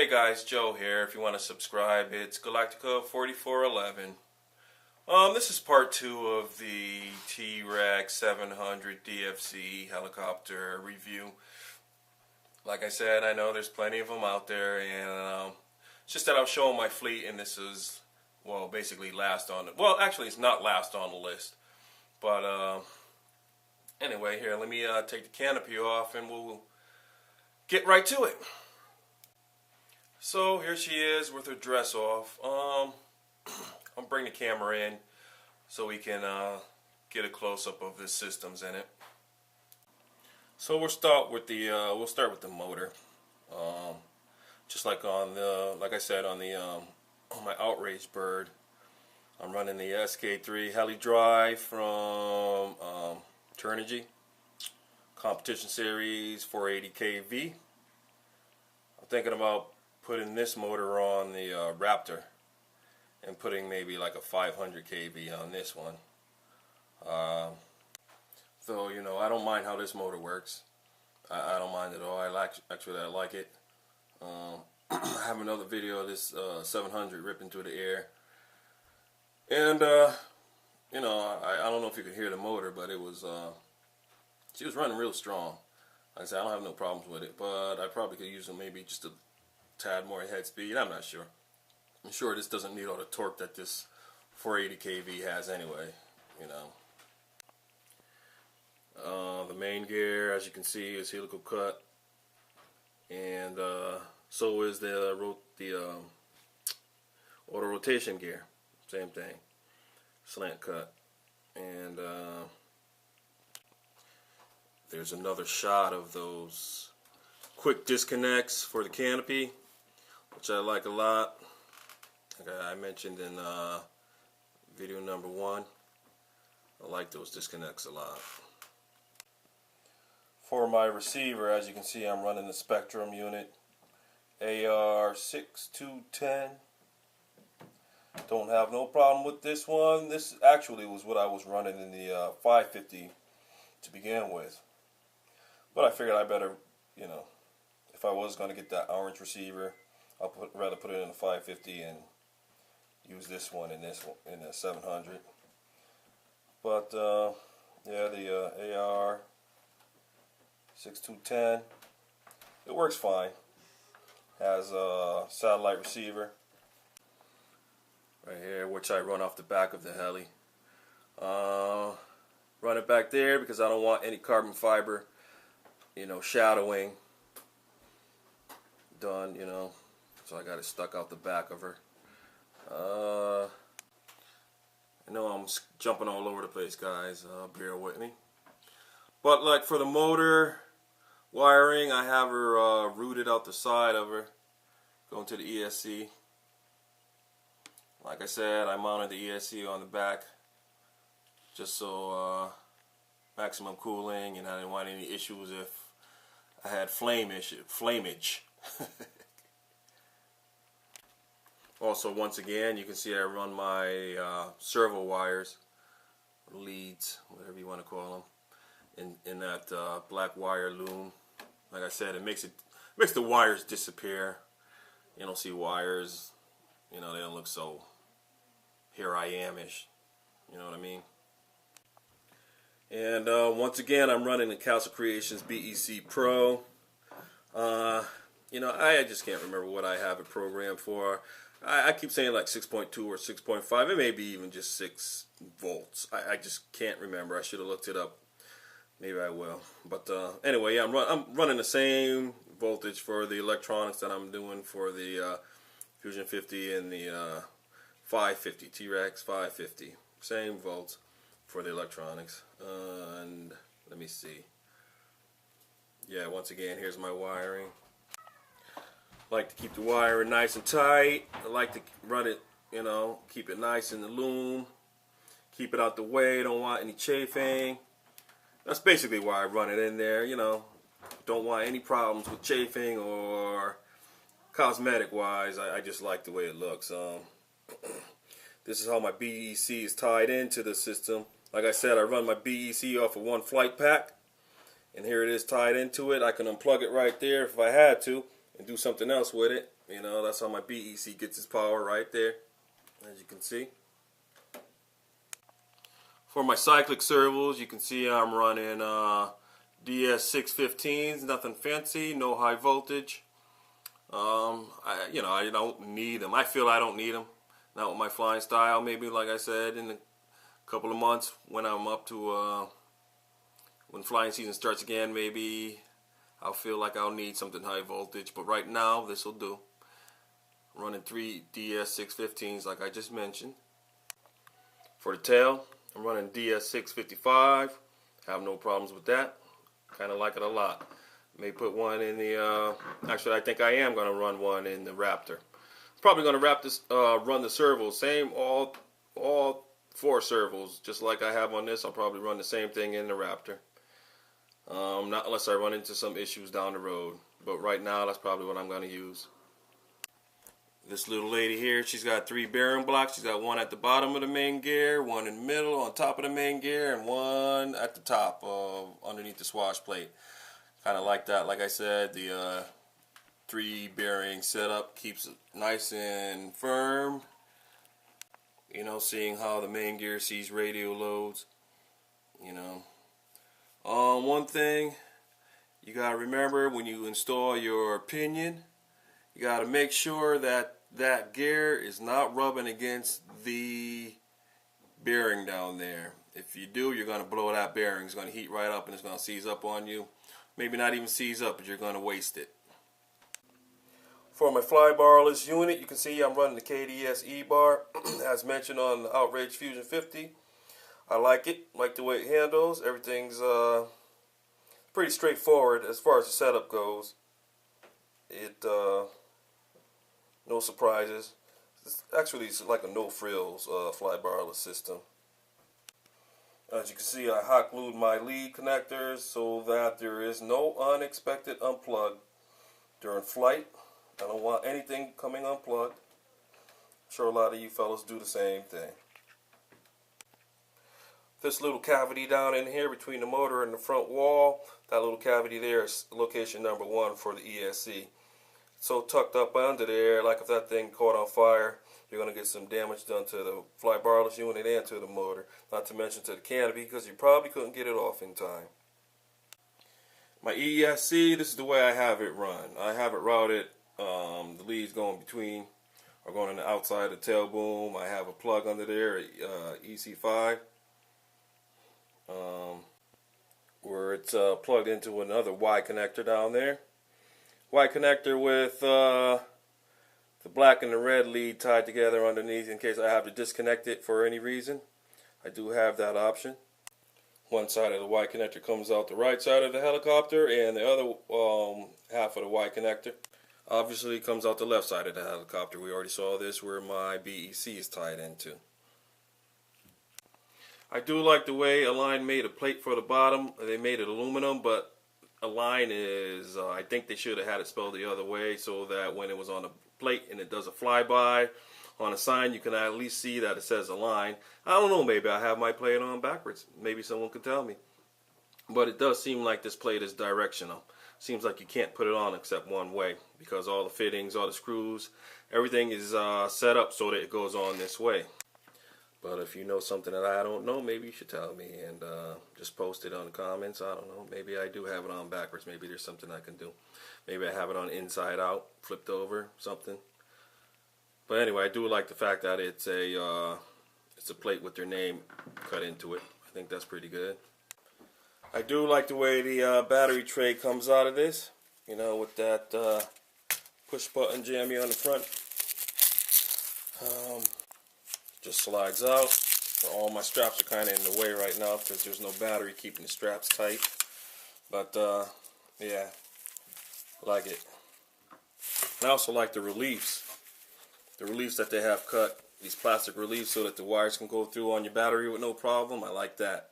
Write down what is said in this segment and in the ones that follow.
Hey guys, Joe here. If you want to subscribe, it's Galactica 4411. This is part 2 of the T-Rex 700 DFC helicopter review. Like I said, I know there's plenty of them out there, and it's just that I'm showing my fleet, and this is, well, basically last on it. Well, actually, it's not last on the list, but anyway, here, let me take the canopy off, and we'll get right to it. So here she is with her dress off. I'll bring the camera in so we can get a close-up of the systems in it. So we'll start with the motor. Just like on the, like I said, on the on my Outrage bird, I'm running the SK3 heli drive from Turnigy competition series 480 kV. I'm thinking about putting this motor on the Raptor and putting maybe like a 500 kV on this one. So you know, I don't mind how this motor works. I don't mind at all. I like it. I have another video of this 700 ripping through the air, and you know, I don't know if you could hear the motor, but it was she was running real strong. Like I said, I don't have no problems with it, but I probably could use maybe just a tad more head speed. I'm not sure. I'm sure this doesn't need all the torque that this 480 kV has anyway, you know. The main gear, as you can see, is helical cut, and so is the auto rotation gear. Same thing, slant cut. And there's another shot of those quick disconnects for the canopy, which I like a lot. Like I mentioned in video number 1, I like those disconnects a lot. For my receiver, as you can see, I'm running the Spectrum unit AR6210. Don't have no problem with this one. This actually was what I was running in the 550 to begin with, but I figured I better, you know, if I was going to get that orange receiver, I'll rather put it in the 550 and use this one in the 700. But yeah, the AR 6210, it works fine. Has a satellite receiver right here, which I run off the back of the heli. Run it back there because I don't want any carbon fiber, you know, shadowing done, you know, so I got it stuck out the back of her. I know I'm jumping all over the place, guys, bear with me. But like for the motor wiring, I have her routed out the side of her, going to the ESC. Like I said, I mounted the ESC on the back just so maximum cooling, and I didn't want any issues if I had flameage. Also, once again, you can see I run my servo wires, leads, whatever you want to call them, in that black wire loom. Like I said, it makes the wires disappear. You don't see wires, you know, they don't look so here I am-ish. You know what I mean? And once again, I'm running the Castle Creations BEC Pro. You know, I just can't remember what I have it programmed for. I keep saying like 6.2 or 6.5. It may be even just 6 volts. I just can't remember. I should have looked it up. Maybe I will. But anyway, yeah, I'm running the same voltage for the electronics that I'm doing for the Fusion 50 and the 550, T-Rex 550. Same volts for the electronics. And let me see. Yeah, once again, here's my wiring. I like to keep the wire nice and tight. I like to run it, you know, keep it nice in the loom. Keep it out the way. Don't want any chafing. That's basically why I run it in there, you know. Don't want any problems with chafing or cosmetic wise. I just like the way it looks. This is how my BEC is tied into the system. Like I said, I run my BEC off of one flight pack, and here it is tied into it. I can unplug it right there if I had to and do something else with it. You know, that's how my BEC gets its power right there, as you can see. For my cyclic servos, you can see I'm running DS615s, nothing fancy, no high voltage. I don't need them. I feel I don't need them. Not with my flying style. Maybe, like I said, in a couple of months when I'm up to when flying season starts again, maybe I'll feel like I'll need something high voltage. But right now, this will do. Running 3 DS615s like I just mentioned. For the tail, I'm running DS655. Have no problems with that. Kind of like it a lot. May put one in the, actually I think I am going to run one in the Raptor. Probably going to run the servos, same all 4 servos, just like I have on this. I'll probably run the same thing in the Raptor. Not unless I run into some issues down the road. But right now, that's probably what I'm going to use. This little lady here, she's got 3 bearing blocks. She's got one at the bottom of the main gear, one in the middle on top of the main gear, and one at the top underneath the swash plate. Kind of like that. Like I said, the 3 bearing setup keeps it nice and firm. You know, seeing how the main gear sees radial loads. You know, one thing you gotta remember when you install your pinion, you gotta make sure that that gear is not rubbing against the bearing down there. If you do, you're gonna blow that bearing. It's gonna heat right up and it's gonna seize up on you. Maybe not even seize up, but you're gonna waste it. For my fly barless unit, you can see I'm running the KDS E-bar, as mentioned on the Outrage Fusion 50. I like it, like the way it handles. Everything's pretty straightforward as far as the setup goes. No surprises. It's like a no-frills fly barless system. As you can see, I hot glued my lead connectors so that there is no unexpected unplug during flight. I don't want anything coming unplugged. I'm sure a lot of you fellas do the same thing. This little cavity down in here between the motor and the front wall, that little cavity there is location number 1 for the ESC. So tucked up under there, like if that thing caught on fire, you're going to get some damage done to the fly barless unit and to the motor. Not to mention to the canopy, because you probably couldn't get it off in time. My ESC, this is the way I have it run. I have it routed, the leads going between, or going on the outside of the tail boom. I have a plug under there, EC5, where it's plugged into another Y connector down there. Y connector with the black and the red lead tied together underneath in case I have to disconnect it for any reason. I do have that option. One side of the Y connector comes out the right side of the helicopter, and the other half of the Y connector obviously comes out the left side of the helicopter. We already saw this where my BEC is tied into. I do like the way Align made a plate for the bottom. They made it aluminum, but Align is, I think they should have had it spelled the other way so that when it was on the plate and it does a flyby on a sign, you can at least see that it says Align. I don't know, maybe I have my plate on backwards. Maybe someone could tell me. But it does seem like this plate is directional. Seems like you can't put it on except one way because all the fittings, all the screws, everything is set up so that it goes on this way. But if you know something that I don't know, maybe you should tell me and just post it on the comments. I don't know. Maybe I do have it on backwards. Maybe there's something I can do. Maybe I have it on inside out, flipped over, something. But anyway, I do like the fact that it's a plate with their name cut into it. I think that's pretty good. I do like the way the battery tray comes out of this. You know, with that push button jammy on the front. Just slides out. All my straps are kind of in the way right now because there's no battery keeping the straps tight. But yeah, like it. I also like the reliefs. The reliefs that they have cut, these plastic reliefs so that the wires can go through on your battery with no problem. I like that.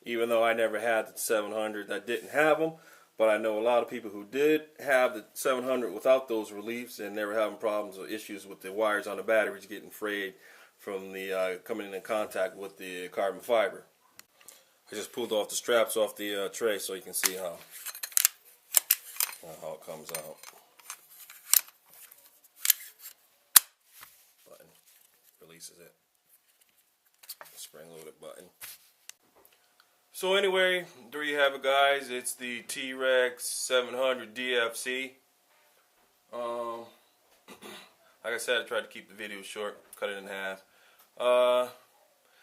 Even though I never had the 700 that didn't have them, but I know a lot of people who did have the 700 without those reliefs, and they were having problems or issues with the wires on the batteries getting frayed from the coming in contact with the carbon fiber. I just pulled off the straps off the tray so you can see how it comes out. releases it. Spring-loaded button. So anyway, there you have it, guys. It's the T-Rex 700 DFC. Like I said, I tried to keep the video short, cut it in half.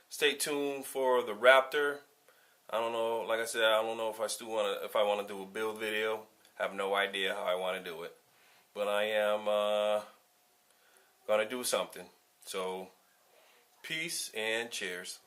Stay tuned for the Raptor. I don't know, like I said, I don't know if I want to do a build video. I have no idea how I want to do it. But I am gonna do something. So peace and cheers.